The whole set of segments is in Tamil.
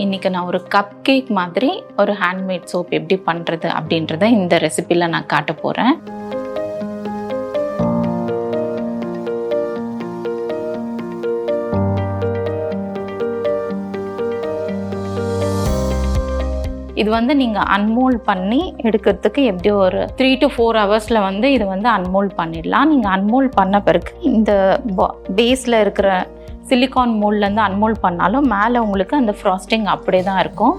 இன்றைக்கி நான் ஒரு கப் கேக் மாதிரி ஒரு ஹேண்ட்மேட் சோப் எப்படி பண்ணுறது அப்படின்றத இந்த ரெசிபியில் நான் காட்ட போகிறேன். இது வந்து நீங்கள் அன்மோல்ட் பண்ணி எடுக்கிறதுக்கு எப்படி ஒரு 3 to 4 ஹவர்ஸில் வந்து இது வந்து அன்மோல்ட் பண்ணிடலாம். நீங்கள் அன்மோல்ட் பண்ண பிறகு இந்த பேஸில் இருக்கிற சிலிக்கான் மோல்ட்லேருந்து அன்மோல்ட் பண்ணாலும் மேலே உங்களுக்கு அந்த ஃப்ராஸ்டிங் அப்படியே தான் இருக்கும்.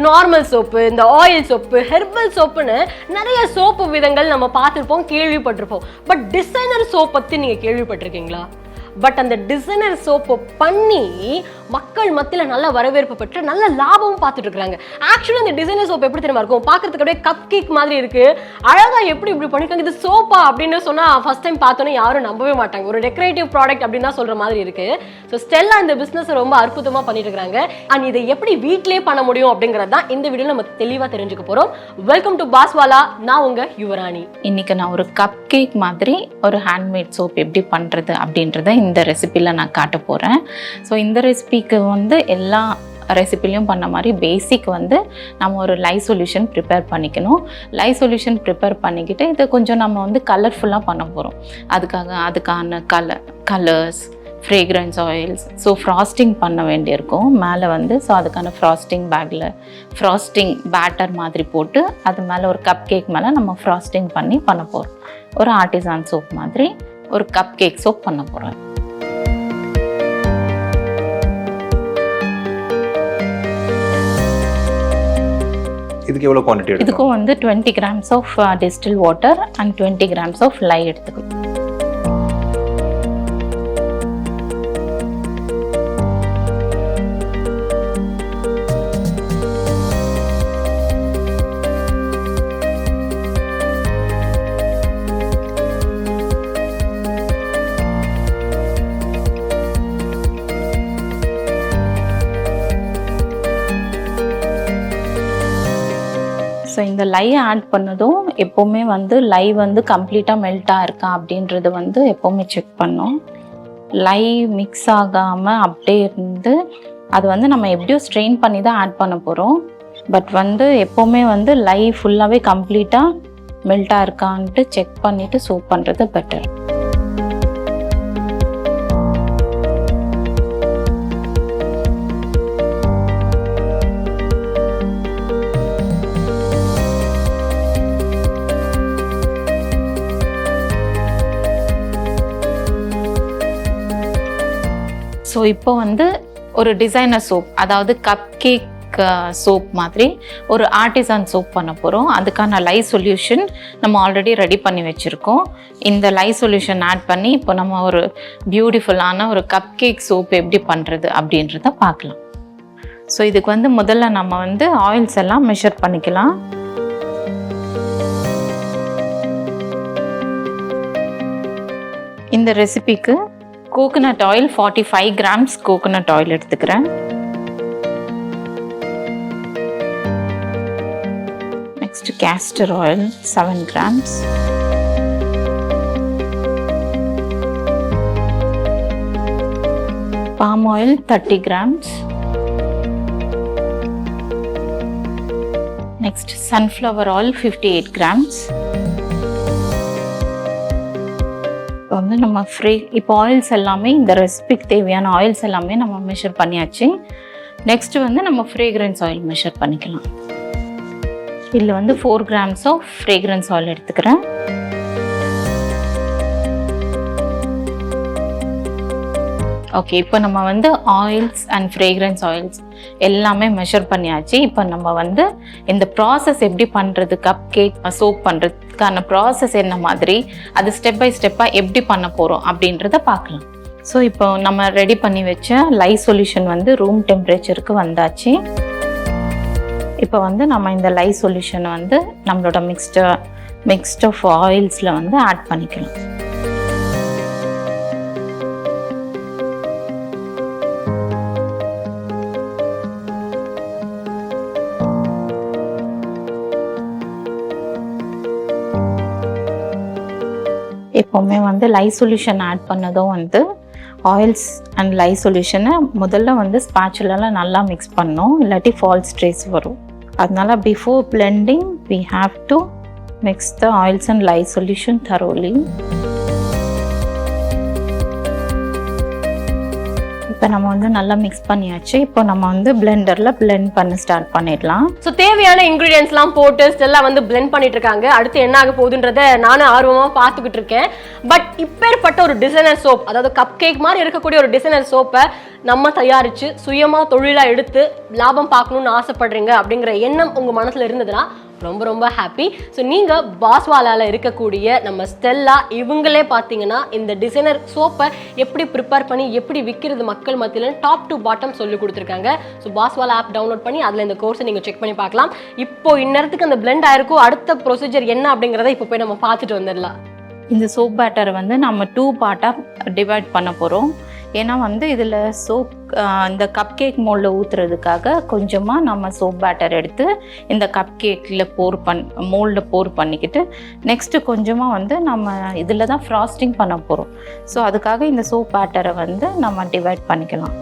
நார்மல் சோப்பு, இந்த ஆயில் சோப்பு, ஹெர்பல் சோப்புன்னு நிறைய சோப்பு விதங்கள் நம்ம பார்த்துருப்போம், கேள்விப்பட்டிருப்போம். பட் டிசைனர் சோப் பற்றி நீங்கள் கேள்விப்பட்டிருக்கீங்களா? பட் அந்த டிசைனர் சோப்பை பண்ணி மக்கள் மத்தியில் நல்ல வரவேற்பு பெற்று நல்ல லாபமும் பார்த்துட்டு இருக்காங்க. ஆக்சுவலி இந்த டிசைனர் சோப் எப்படி தெரியுமா இருக்கும்? பார்க்கறதுக்கு அப்படியே கப் கேக் மாதிரி இருக்கு. அழகா எப்படி இப்படி பண்ணிருக்காங்க, இது சோப்பா அப்படின்னு சொன்னா ஃபர்ஸ்ட் டைம் பார்த்தோன்னே யாரும் நம்பவே மாட்டாங்க. ஒரு டெக்கரேட்டிவ் ப்ராடக்ட் அப்படின்னு தான் சொல்ற மாதிரி இருக்கு. ஸோ ஸ்டெல்லா இந்த பிசினஸ் ரொம்ப அற்புதமா பண்ணிட்டு இருக்காங்க. அண்ட் இதை எப்படி வீட்லயே பண்ண முடியும் அப்படிங்கறது தான் இந்த வீடியோல நம்ம தெளிவா தெரிஞ்சுக்க போறோம். வெல்கம் டு பாஸ்வாலா. நான் உங்க யுவராணி. இன்னைக்கு நான் ஒரு கப் கேக் மாதிரி ஒரு ஹேண்ட்மேட் சோப் எப்படி பண்றது அப்படின்றத இந்த ரெசிபியில் நான் காட்ட போகிறேன். ஸோ இந்த ரெசிபிக்கு வந்து எல்லா ரெசிபிலையும் பண்ண மாதிரி பேசிக் வந்து நம்ம ஒரு லை சொல்யூஷன் ப்ரிப்பேர் பண்ணிக்கணும். லை சொல்யூஷன் ப்ரிப்பேர் பண்ணிக்கிட்டு இதை கொஞ்சம் நம்ம வந்து கலர்ஃபுல்லாக பண்ண போகிறோம். அதுக்கான colours, fragrance oils, so frosting பண்ண வேண்டியிருக்கும் மேலே வந்து. ஸோ அதுக்கான ஃப்ராஸ்டிங் பேக்கில் ஃப்ராஸ்டிங் பேட்டர் மாதிரி போட்டு அது மேலே ஒரு கப் கேக் மேலே நம்ம ஃப்ராஸ்டிங் பண்ண போகிறோம். ஒரு ஆர்டிசான் சோப் மாதிரி ஒரு கப் கேக் சோப் பண்ண போகிறோம். இதுக்கு எவ்வளோ குவான்டிட்டி எடுக்கும்? இதுக்கும் வந்து 20 grams of distil water and 20 grams of lye எடுத்துக்கணும். ஸோ இந்த லை ஆட் பண்ணதும் எப்போவுமே வந்து லை வந்து கம்ப்ளீட்டாக மெல்ட்டாக இருக்கா அப்படின்றது வந்து எப்போவுமே செக் பண்ணோம். லை மிக்ஸ் ஆகாமல் அப்படியே இருந்து அது வந்து நம்ம எப்படியோ ஸ்ட்ரெயின் பண்ணி தான் ஆட் பண்ண போகிறோம். பட் வந்து எப்போவுமே வந்து லை ஃபுல்லாகவே கம்ப்ளீட்டாக மெல்ட்டாக இருக்கான்ட்டு செக் பண்ணிவிட்டு சோப் பண்ணுறது பெட்டர். ஸோ இப்போ வந்து ஒரு டிசைனர் சோப், அதாவது கப் கேக் சோப் மாதிரி ஒரு ஆர்டிசான் சோப் பண்ண போகிறோம். அதுக்கான லை சொல்யூஷன் நம்ம ஆல்ரெடி ரெடி பண்ணி வச்சுருக்கோம். இந்த லை சொல்யூஷன் ஆட் பண்ணி இப்போ நம்ம ஒரு பியூட்டிஃபுல்லான ஒரு கப் கேக் சோப் எப்படி பண்ணுறது அப்படின்றத பார்க்கலாம். ஸோ இதுக்கு வந்து முதல்ல நம்ம வந்து ஆயில்ஸ் எல்லாம் மெஷர் பண்ணிக்கலாம். இந்த ரெசிபிக்கு coconut oil 45 grams coconut oil எடுத்துக்கிறேன். Next castor oil 7 grams. Palm oil 30 grams. Next sunflower oil 58 grams. வந்து நம்ம இப்போ ஆயில்ஸ் எல்லாமே இந்த ரெசிபிக்கு தேவையான ஆயில்ஸ் எல்லாமே நம்ம மெஷர் பண்ணியாச்சு. நெக்ஸ்ட் வந்து நம்ம ஃப்ரேக்ரன்ஸ் ஆயில் மெஷர் பண்ணிக்கலாம். இதில் வந்து 4 grams ஆஃப் ஃப்ரேக்ரன்ஸ் ஆயில் எடுத்துக்கிறேன். ஓகே, இப்போ நம்ம வந்து ஆயில்ஸ் அண்ட் ஃப்ரேக்ரன்ஸ் ஆயில்ஸ் எல்லாமே மெஷர் பண்ணியாச்சு. இப்போ நம்ம வந்து இந்த ப்ராசஸ் எப்படி பண்ணுறது, கப் கேக் சோப் பண்ணுறதுக்கான ப்ராசஸ் என்ன மாதிரி, அது ஸ்டெப் பை ஸ்டெப்பாக எப்படி பண்ண போகிறோம் அப்படின்றத பார்க்கலாம். ஸோ இப்போ நம்ம ரெடி பண்ணி வச்ச லை சொல்யூஷன் வந்து ரூம் டெம்பரேச்சருக்கு வந்தாச்சு. இப்போ வந்து நம்ம இந்த லை சொல்யூஷனை வந்து நம்மளோட மிக்ஸ்ட் ஆஃப் ஆயில்ஸில் வந்து ஆட் பண்ணிக்கலாம். எப்போவுமே வந்து லை சொல்யூஷன் ஆட் பண்ணதும் வந்து ஆயில்ஸ் அண்ட் லை சொல்யூஷனை முதல்ல வந்து ஸ்பேச்சுலால நல்லா மிக்ஸ் பண்ணணும், இல்லாட்டி ஃபால்ஸ் ட்ரேஸ் வரும். அதனால before blending we have to mix the oils and lye solution thoroughly. இப்போ நம்ம வந்து நல்லா மிக்ஸ் பண்ணியாச்சு. இப்போ நம்ம வந்து பிளெண்டரில் பிளெண்ட் பண்ண ஸ்டார்ட் பண்ணிடலாம். ஸோ தேவையான இன்க்ரீடியன்ஸ்லாம் போட்டு ஸ்டெல்லா வந்து பிளெண்ட் பண்ணிட்டு இருக்காங்க. அடுத்து என்ன ஆக போகுதுன்றத நானும் ஆர்வமாக பார்த்துக்கிட்டு இருக்கேன். பட் இப்பேற்பட்ட ஒரு டிசைனர் சோப், அதாவது கப் கேக் மாதிரி இருக்கக்கூடிய ஒரு டிசைனர் சோப்பை நம்ம தயாரித்து சுயமாக தொழிலாக எடுத்து லாபம் பார்க்கணுன்னு ஆசைப்படுறீங்க அப்படிங்கிற எண்ணம் உங்கள் மனசில் இருந்ததுன்னா ரொம்ப ரொம்ப ஹாப்பி. ஸோ நீங்கள் பாஸ்வாலாவில் இருக்கக்கூடிய நம்ம ஸ்டெல்லா இவங்களே பார்த்தீங்கன்னா இந்த டிசைனர் சோப்பை எப்படி ப்ரிப்பேர் பண்ணி எப்படி விற்கிறது மக்கள் மத்தியில் டாப் டு பாட்டம் சொல்லி கொடுத்துருக்காங்க. ஸோ பாஸ்வாலா ஆப் டவுன்லோட் பண்ணி அதில் இந்த கோர்ஸை நீங்கள் செக் பண்ணி பார்க்கலாம். இப்போ இந்நேரத்துக்கு அந்த பிளெண்ட் ஆயிருக்கும், அடுத்த ப்ரொசீஜர் என்ன அப்படிங்கிறத இப்போ போய் நம்ம பார்த்துட்டு வந்துடலாம். இந்த சோப் பேட்டரை வந்து நம்ம 2 பார்ட்டாக டிவைட் பண்ண போகிறோம். ஏன்னா வந்து இதில் சோப் இந்த கப் கேக் மோல்டில் ஊற்றுறதுக்காக கொஞ்சமாக நம்ம சோப் பேட்டர் எடுத்து இந்த கப் கேக்கில் மோல்டில் போர் பண்ணிக்கிட்டு நெக்ஸ்ட்டு கொஞ்சமாக வந்து நம்ம இதில் தான் ஃப்ராஸ்டிங் பண்ண போகிறோம். ஸோ அதுக்காக இந்த சோப் பேட்டரை வந்து நம்ம டிவைட் பண்ணிக்கலாம்.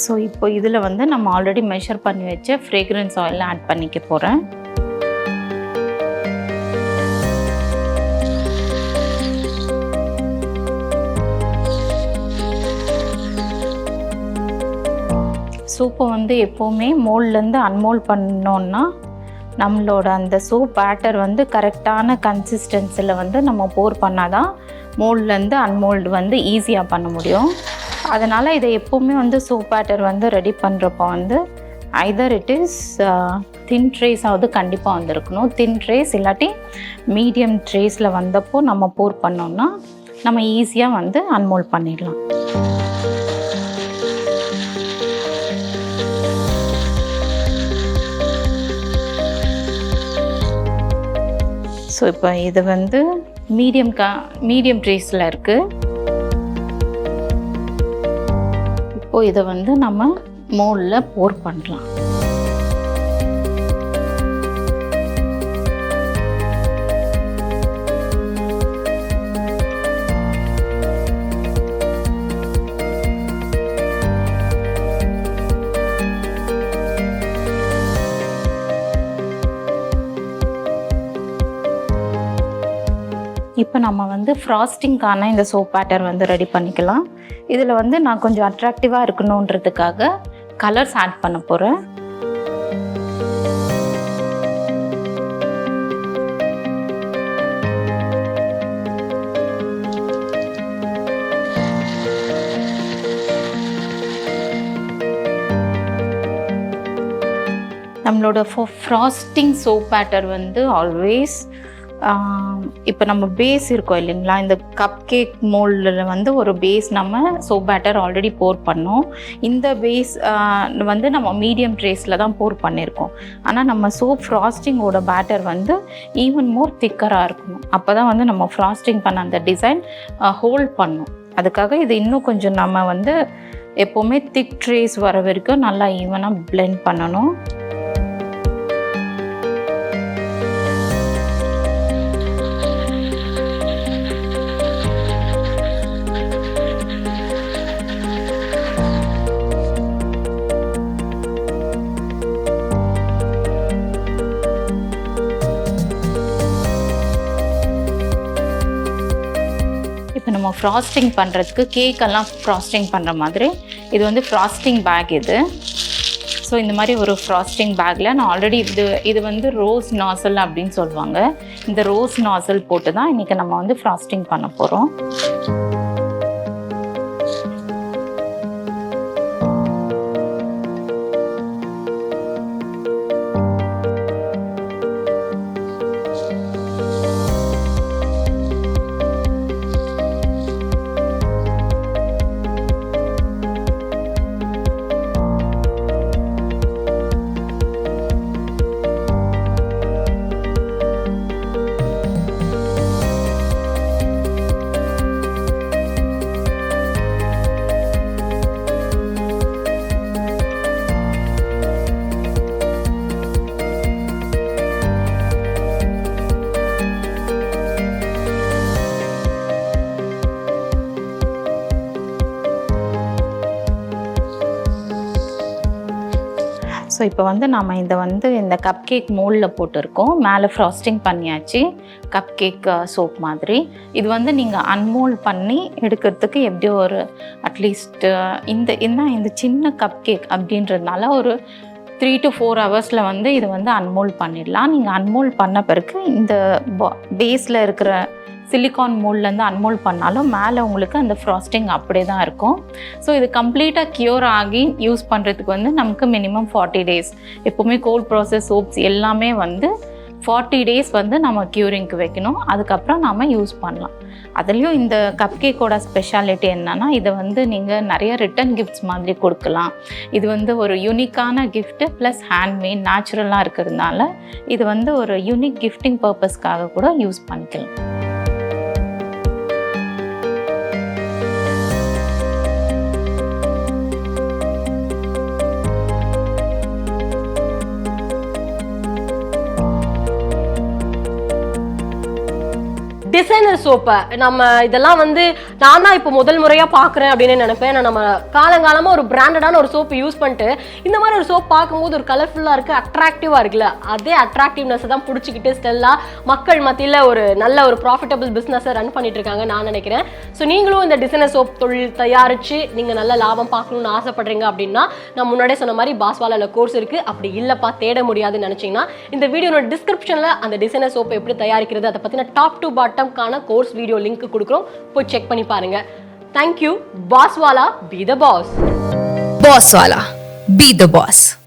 ஸோ இப்போ இதில் வந்து நம்ம ஆல்ரெடி மெஷர் பண்ணி வச்ச ஃப்ரேக்ரன்ஸ் ஆயில் ஆட் பண்ணிக்க போகிறேன். சோப்பை வந்து எப்போவுமே மோல்ட்லேருந்து அன்மோல்ட் பண்ணோன்னா நம்மளோட அந்த சோப் பேட்டர் வந்து கரெக்டான கன்சிஸ்டன்சியில் வந்து நம்ம போர் பண்ணால் தான் மோல்ட்லேருந்து அன்மோல்டு வந்து ஈஸியாக பண்ண முடியும். அதனால் இதை எப்போவுமே வந்து சோப் பேட்டர் வந்து ரெடி பண்ணுறப்போ வந்து ஐதர் இட் இஸ் தின் ட்ரேஸாவது கண்டிப்பாக வந்துருக்கணும். தின் ட்ரேஸ் இல்லாட்டி மீடியம் ட்ரேஸில் வந்தப்போ நம்ம போர் பண்ணோம்னா நம்ம ஈஸியாக வந்து அன்மோல்ட் பண்ணிடலாம். ஸோ இப்போ இது வந்து மீடியம் ட்ரேஸில் இருக்குது. இப்போது இதை வந்து நம்ம மோல்டில் போர் பண்ணலாம். இப்போ நம்ம வந்து ஃப்ராஸ்டிங்கான இந்த சோப் பேட்டர் வந்து ரெடி பண்ணிக்கலாம். இதில் வந்து நான் கொஞ்சம் அட்ராக்டிவாக இருக்கணுன்றதுக்காக கலர்ஸ் ஆட் பண்ண போகிறேன். நம்மளோட ஃப்ராஸ்டிங் சோப் பேட்டர் வந்து ஆல்வேஸ் இப்போ நம்ம பேஸ் இருக்கோம் இல்லைங்களா, இந்த கப் கேக் மோல்டில் வந்து ஒரு பேஸ் நம்ம சோப் பேட்டர் ஆல்ரெடி போர் பண்ணோம். இந்த பேஸ் வந்து நம்ம மீடியம் ட்ரேஸில் தான் போர் பண்ணியிருக்கோம். ஆனால் நம்ம சோப் ஃப்ராஸ்டிங்கோட பேட்டர் வந்து ஈவன் மோர் திக்கராக இருக்கணும். அப்போ தான் வந்து நம்ம ஃப்ராஸ்டிங் பண்ண அந்த டிசைன் ஹோல்ட் பண்ணும். அதுக்காக இது இன்னும் கொஞ்சம் நம்ம வந்து எப்போவுமே திக் ட்ரேஸ் வர வரைக்கும் நல்லா ஈவனாக பிளெண்ட் பண்ணணும். இப்போ நம்ம ஃப்ராஸ்டிங் பண்ணுறதுக்கு கேக்கெல்லாம் ஃப்ராஸ்டிங் பண்ணுற மாதிரி இது வந்து ஃப்ராஸ்டிங் பேக் இது. ஸோ இந்த மாதிரி ஒரு ஃப்ராஸ்டிங் பேக்கில் நான் ஆல்ரெடி இது வந்து ரோஸ் நாசல் அப்படின்னு சொல்லுவாங்க. இந்த ரோஸ் நாசல் போட்டு தான் இன்றைக்கி நம்ம வந்து ஃப்ராஸ்டிங் பண்ண போகிறோம். ஸோ இப்போ வந்து நம்ம இதை வந்து இந்த கப் கேக் மோல்டில் போட்டிருக்கோம். மேலே ஃப்ராஸ்டிங் பண்ணியாச்சு, கப் கேக் சோப் மாதிரி. இது வந்து நீங்கள் அன்மோல்ட் பண்ணி எடுக்கிறதுக்கு எப்படியோ ஒரு அட்லீஸ்ட் இந்த சின்ன கப் கேக் அப்படின்றதுனால ஒரு 3 to 4 ஹவர்ஸில் வந்து இதை வந்து அன்மோல்ட் பண்ணிடலாம். நீங்கள் அன்மோல்ட் பண்ண பிறகு இந்த பேஸில் இருக்கிற சிலிக்கான் மோல்ட்லேருந்து அன்மோல்ட் பண்ணாலும் மேலே உங்களுக்கு அந்த ஃப்ராஸ்டிங் அப்படியே தான் இருக்கும். ஸோ இது கம்ப்ளீட்டாக க்யூர் ஆகி யூஸ் பண்ணுறதுக்கு வந்து நமக்கு மினிமம் 40 டேஸ். எப்போவுமே கோல்ட் ப்ராசஸ் சோப்ஸ் எல்லாமே வந்து 40 டேஸ் வந்து நம்ம க்யூரிங்க்கு வைக்கணும். அதுக்கப்புறம் நம்ம யூஸ் பண்ணலாம். அதுலேயும் இந்த கப் கேக்கோட ஸ்பெஷாலிட்டி என்னன்னா, இதை வந்து நீங்கள் நிறைய ரிட்டன் கிஃப்ட்ஸ் மாதிரி கொடுக்கலாம். இது வந்து ஒரு யூனிக்கான கிஃப்ட்டு ப்ளஸ் ஹேண்ட்மேட் நேச்சுரலாக இருக்கிறதுனால இது வந்து ஒரு யூனிக் கிஃப்டிங் பர்பஸ்க்காக கூட யூஸ் பண்ணிக்கலாம். டிசைனர் சோப்பை நம்ம இதெல்லாம் வந்து நான் தான் இப்போ முதல் முறையாக பார்க்குறேன் அப்படின்னு நினைப்பேன். நம்ம காலங்காலமாக ஒரு பிராண்டடான ஒரு சோப்பு யூஸ் பண்ணிட்டு இந்த மாதிரி ஒரு சோப் பார்க்கும்போது ஒரு கலர்ஃபுல்லாக இருக்குது, அட்ராக்டிவாக இருக்குல்ல, அதே அட்ராக்டிவ்னஸை தான் பிடிச்சிக்கிட்டு ஸ்டெல்லாக மக்கள் மத்தியில் ஒரு நல்ல ஒரு ப்ராஃபிட்டபிள் பிஸ்னஸை ரன் பண்ணிட்டு இருக்காங்க நான் நினைக்கிறேன். ஸோ நீங்களும் இந்த டிசைனர் சோப் தொழில் தயாரித்து நீங்கள் நல்ல லாபம் பார்க்கணுன்னு ஆசைப்படுறீங்க அப்படின்னா நான் முன்னாடியே சொன்ன மாதிரி பாஸ்வாலாவில் கோர்ஸ் இருக்குது. அப்படி இல்லைப்பா தேட முடியாதுன்னு நினச்சிங்கன்னா இந்த வீடியோட டிஸ்கிரிப்ஷனில் அந்த டிசைனர் சோப்பை எப்படி தயாரிக்கிறது அதை பற்றின top to bottom course video link கொடுக்குறோம், போய் செக் பண்ணி பாருங்க. Thank you. Bosswala, be the boss. Bosswala, be the boss.